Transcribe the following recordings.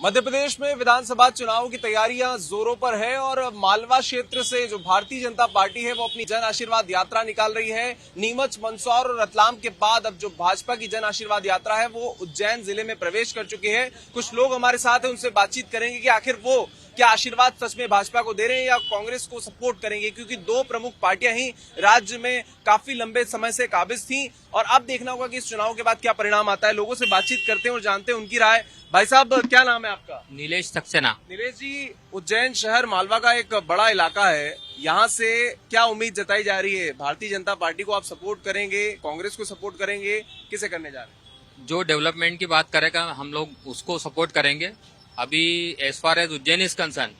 मध्य प्रदेश में विधानसभा चुनाव की तैयारियां जोरों पर है और मालवा क्षेत्र से जो भारतीय जनता पार्टी है वो अपनी जन आशीर्वाद यात्रा निकाल रही है। नीमच, मंदसौर और रतलाम के बाद अब जो भाजपा की जन आशीर्वाद यात्रा है वो उज्जैन जिले में प्रवेश कर चुकी है। कुछ लोग हमारे साथ हैं, उनसे बातचीत करेंगे कि आखिर वो क्या आशीर्वाद सच में भाजपा को दे रहे हैं या कांग्रेस को सपोर्ट करेंगे, क्योंकि दो प्रमुख पार्टियां ही राज्य में काफी लंबे समय से काबिज थी और अब देखना होगा कि इस चुनाव के बाद क्या परिणाम आता है। लोगों से बातचीत करते हैं और जानते हैं उनकी राय। भाई साहब, क्या नाम है आपका? नीलेश सक्सेना। नीलेश जी, उज्जैन शहर मालवा का एक बड़ा इलाका है, यहाँ से क्या उम्मीद जताई जा रही है? भारतीय जनता पार्टी को आप सपोर्ट करेंगे, कांग्रेस को सपोर्ट करेंगे, किसे करने जा रहे हैं? जो डेवलपमेंट की बात करेगा हम लोग उसको सपोर्ट करेंगे। अभी as far as Ujjain is concern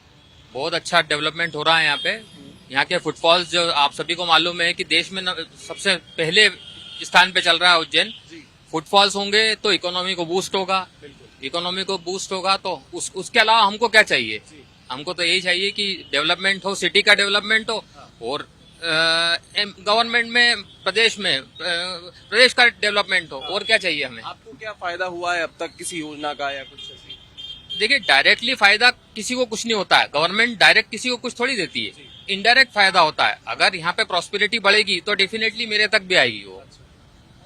बहुत अच्छा डेवलपमेंट हो रहा है यहाँ पे। यहाँ के फुटफॉल्स जो आप सभी को मालूम है कि देश में सबसे पहले स्थान पे चल रहा है उज्जैन। फुटफॉल्स होंगे तो इकोनॉमी को बूस्ट होगा, इकोनॉमी को बूस्ट होगा तो उसके अलावा हमको क्या चाहिए? हमको तो यही चाहिए कि डेवलपमेंट हो, सिटी का डेवलपमेंट हो और गवर्नमेंट में प्रदेश का डेवलपमेंट हो। और क्या चाहिए हमें? आपको क्या फायदा हुआ है अब तक किसी योजना का या कुछ ऐसी? देखिए, डायरेक्टली फायदा किसी को कुछ नहीं होता है। गवर्नमेंट डायरेक्ट किसी को कुछ थोड़ी देती है, इनडायरेक्ट फायदा होता है। अगर यहाँ पे प्रॉस्पेरिटी बढ़ेगी तो डेफिनेटली मेरे तक भी आएगी वो।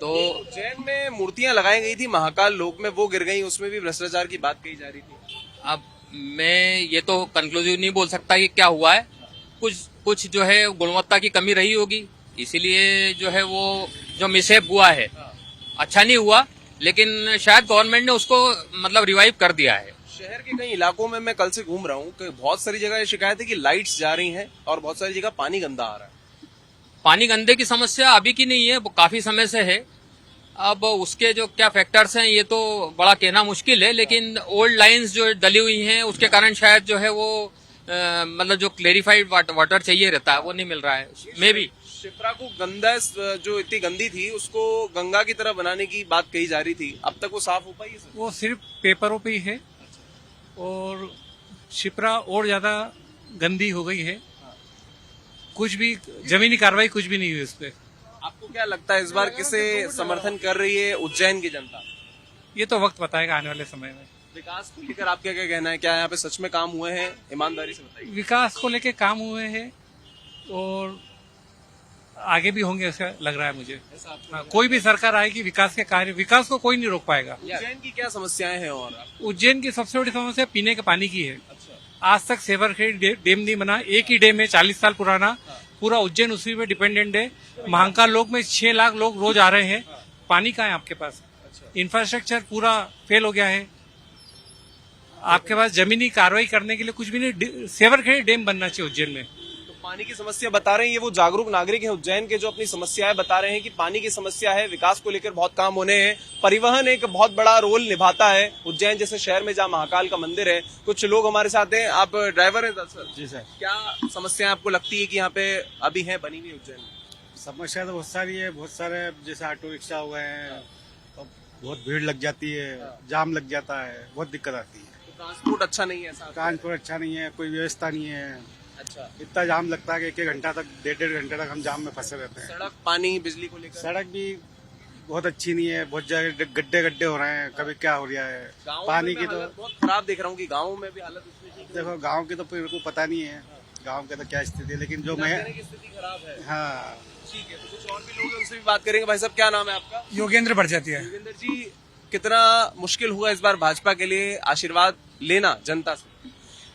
तो उज्जैन में मूर्तियां लगाई गई थी महाकाल लोक में, वो गिर गई, उसमें भी भ्रष्टाचार की बात कही जा रही थी। अब मैं ये तो कंक्लूसिव नहीं बोल सकता कि क्या हुआ है। कुछ जो है गुणवत्ता की कमी रही होगी, इसीलिए जो है वो जो मिसहेप हुआ है अच्छा नहीं हुआ, लेकिन शायद गवर्नमेंट ने उसको मतलब रिवाइव कर दिया है। शहर के कई इलाकों में मैं कल से घूम रहा हूँ कि बहुत सारी जगह ये शिकायत है कि लाइट्स जा रही हैं और बहुत सारी जगह पानी गंदा आ रहा है। पानी गंदे की समस्या अभी की नहीं है, वो काफी समय से है। अब उसके जो क्या फैक्टर्स हैं ये तो बड़ा कहना मुश्किल है, लेकिन ओल्ड लाइंस जो डली हुई हैं उसके कारण शायद जो है वो मतलब जो क्लेरिफाइड वाटर चाहिए रहता है वो नहीं मिल रहा है। मे भी शिप्रा को गंदा जो इतनी गंदी थी उसको गंगा की तरह बनाने की बात कही जा रही थी, अब तक वो साफ हो पाई है? वो सिर्फ पेपरों पे ही है और शिप्रा और ज्यादा गंदी हो गई है। कुछ भी जमीनी कार्रवाई कुछ भी नहीं हुई उस पर। आपको क्या लगता है इस बार किसे समर्थन कर रही है उज्जैन की जनता? ये तो वक्त बताएगा आने वाले समय में। विकास को लेकर आप क्या क्या कहना है? क्या यहाँ पे सच में काम हुए हैं? ईमानदारी से बताइए। विकास को लेके काम हुए हैं और आगे भी होंगे ऐसा लग रहा है मुझे। कोई भी सरकार आएगी विकास के कार्य, विकास को कोई नहीं रोक पाएगा। उज्जैन की क्या समस्याएं हैं? और उज्जैन की सबसे बड़ी समस्या पीने के पानी की है। आज तक सेवरखेड़ी डैम नहीं बना। एक ही डैम है 40 साल पुराना, पूरा उज्जैन उसी पे डिपेंडेंट है। महाकाल लोक में 6 लाख लोग रोज आ रहे हैं। पानी कहाँ है आपके पास? इंफ्रास्ट्रक्चर पूरा फेल हो गया है। आपके पास जमीनी कार्रवाई करने के लिए कुछ भी नहीं। सेवरखेड़ी डैम बनना चाहिए उज्जैन में। तो पानी की समस्या बता रहे हैं ये वो जागरूक नागरिक हैं उज्जैन के जो अपनी समस्याएं बता रहे हैं कि पानी की समस्या है, विकास को लेकर बहुत काम होने हैं। परिवहन एक बहुत बड़ा रोल निभाता है उज्जैन जैसे शहर में जहाँ महाकाल का मंदिर है। कुछ लोग हमारे साथ हैं। आप ड्राइवर हैं सर? जी सर। क्या समस्या आपको लगती है कि यहाँ पे अभी है बनी हुई उज्जैन में? समस्या तो बहुत सारी है, बहुत सारे जैसे ऑटो रिक्शा हो गए हैं, बहुत भीड़ लग जाती है, जाम लग जाता है, बहुत दिक्कत आती है। ट्रांसपोर्ट अच्छा नहीं है? ट्रांसपोर्ट अच्छा नहीं है, कोई व्यवस्था नहीं है। अच्छा। इतना जाम लगता है कि 1 घंटा तक, 1.5 घंटे तक हम जाम में फंसे रहते हैं। सड़क, पानी, बिजली को लेकर? सड़क भी बहुत अच्छी नहीं है, बहुत जगह गड्ढे हो रहे हैं, कभी क्या हो रहा है। पानी की तो बहुत खराब देख रहा हूँ कि गाँव में भी हालत उसमें देखो, गाँव की तो मेरे को पता नहीं है गाँव की तो क्या स्थिति है, लेकिन जो मैं स्थिति खराब है। हाँ ठीक है, तो कुछ और भी लोग हैं, उनसे भी बात करेंगे। भाई साहब, क्या नाम है आपका? योगेंद्र बढ़ जाती है। योगेंद्र जी, कितना मुश्किल हुआ इस बार भाजपा के लिए आशीर्वाद लेना जनता से?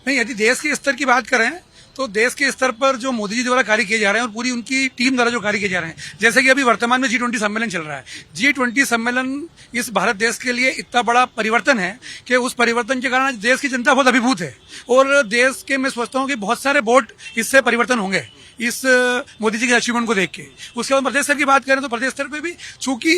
नहीं, यदि देश के स्तर की बात करें तो देश के स्तर पर जो मोदी जी द्वारा कार्य किए जा रहे हैं और पूरी उनकी टीम द्वारा जो कार्य किए जा रहे हैं, जैसे कि अभी वर्तमान में G20 सम्मेलन चल रहा है। G20 सम्मेलन इस भारत देश के लिए इतना बड़ा परिवर्तन है कि उस परिवर्तन के कारण देश की जनता बहुत अभिभूत है और देश के मैं सोचता हूँ कि बहुत सारे वोट इससे परिवर्तन होंगे इस मोदी जी के अचीवमेंट को देख के। उसके बाद प्रदेश स्तर की बात करें तो प्रदेश स्तर पे भी चूंकि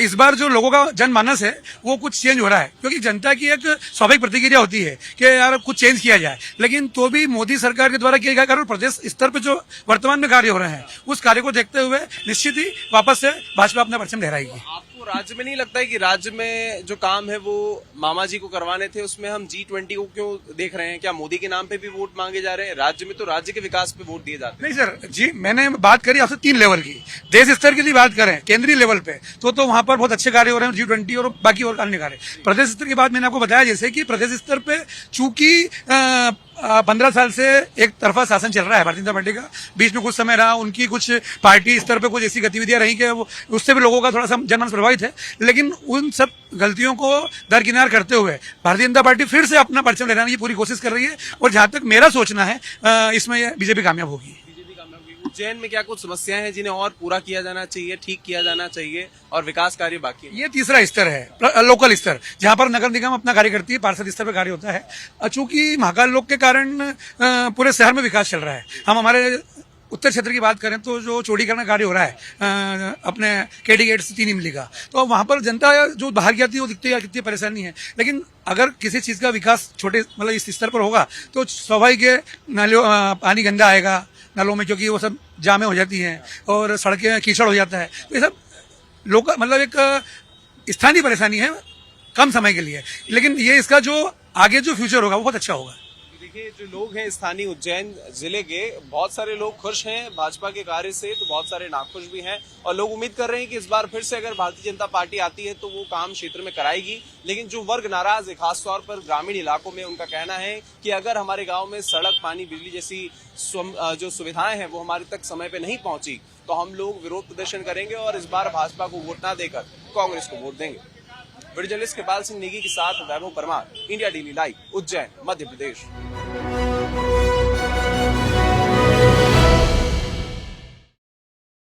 इस बार जो लोगों का जनमानस है वो कुछ चेंज हो रहा है, क्योंकि जनता की एक स्वाभाविक प्रतिक्रिया होती है कि यार कुछ चेंज किया जाए, लेकिन तो भी मोदी सरकार के द्वारा किए गए कार्य और प्रदेश स्तर पे जो वर्तमान में कार्य हो रहे हैं उस कार्य को देखते हुए निश्चित ही वापस से भाजपा अपना परचम लहराएगी। आपको आपको राज्य में नहीं लगता है कि राज्य में जो काम है वो मामा जी को करवाने थे, उसमें हम G20 को क्यों देख रहे हैं? क्या मोदी के नाम पे भी वोट मांगे जा रहे हैं? राज्य में तो राज्य के विकास पे वोट दिए जाते हैं। नहीं सर जी, मैंने बात करी आपसे 3 लेवल की। देश स्तर की यदि बात करें केंद्रीय लेवल पे तो वहां पर बहुत अच्छे कार्य हो रहे हैं, G20 और बाकी और अन्य कार्य। प्रदेश स्तर की बात मैंने आपको बताया जैसे कि प्रदेश स्तर पे चूंकि 15 साल से एक तरफा शासन चल रहा है भारतीय जनता पार्टी का, बीच में कुछ समय रहा उनकी कुछ पार्टी स्तर पे कुछ ऐसी गतिविधियां रही कि उससे भी लोगों का थोड़ा सा जनमन प्रभावित है, लेकिन उन सब गलतियों को दरकिनार करते हुए भारतीय जनता पार्टी फिर से अपना परचम लहराने की पूरी कोशिश कर रही है और जहां तक मेरा सोचना है इसमें बीजेपी कामयाब होगी। उज्जैन में क्या कुछ समस्याएं हैं जिन्हें और पूरा किया जाना चाहिए, ठीक किया जाना चाहिए और विकास कार्य बाकी है? ये तीसरा स्तर है, लोकल स्तर, जहां पर नगर निगम अपना कार्य करती है, पार्षद स्तर पर कार्य होता है। चूंकि महाकाल लोक के कारण पूरे शहर में विकास चल रहा है। हम हमारे उत्तर क्षेत्र की बात करें तो जो चौड़ीकरण का कार्य हो रहा है अपने केडी गेट से 3 इमली का, तो वहां पर जनता जो बाहर की आती है वो दिखती है कितनी परेशानी है। लेकिन अगर किसी चीज का विकास छोटे मतलब इस स्तर पर होगा तो स्वाभाविक है नालियों पानी गंदा आएगा नालों में, क्योंकि वो सब जामे हो जाती हैं और सड़कें कीचड़ हो जाता है। तो ये सब लोग मतलब एक स्थानीय परेशानी है कम समय के लिए, लेकिन ये इसका जो आगे जो फ्यूचर होगा वो बहुत अच्छा होगा। देखिए जो लोग हैं स्थानीय उज्जैन जिले के, बहुत सारे लोग खुश हैं भाजपा के कार्य से, तो बहुत सारे नाखुश भी हैं और लोग उम्मीद कर रहे हैं कि इस बार फिर से अगर भारतीय जनता पार्टी आती है तो वो काम क्षेत्र में कराएगी। लेकिन जो वर्ग नाराज है खासतौर पर ग्रामीण इलाकों में, उनका कहना है कि अगर हमारे गाँव में सड़क पानी बिजली जैसी जो सुविधाएं हैं वो हमारे तक समय पे नहीं पहुंची तो हम लोग विरोध प्रदर्शन करेंगे और इस बार भाजपा को वोट ना देकर कांग्रेस को वोट देंगे। वीडियो जर्नलिस्ट कृपाल सिंह नेगी के साथ Vaibhav Parmar, India Daily Live, Ujjain, Madhya प्रदेश।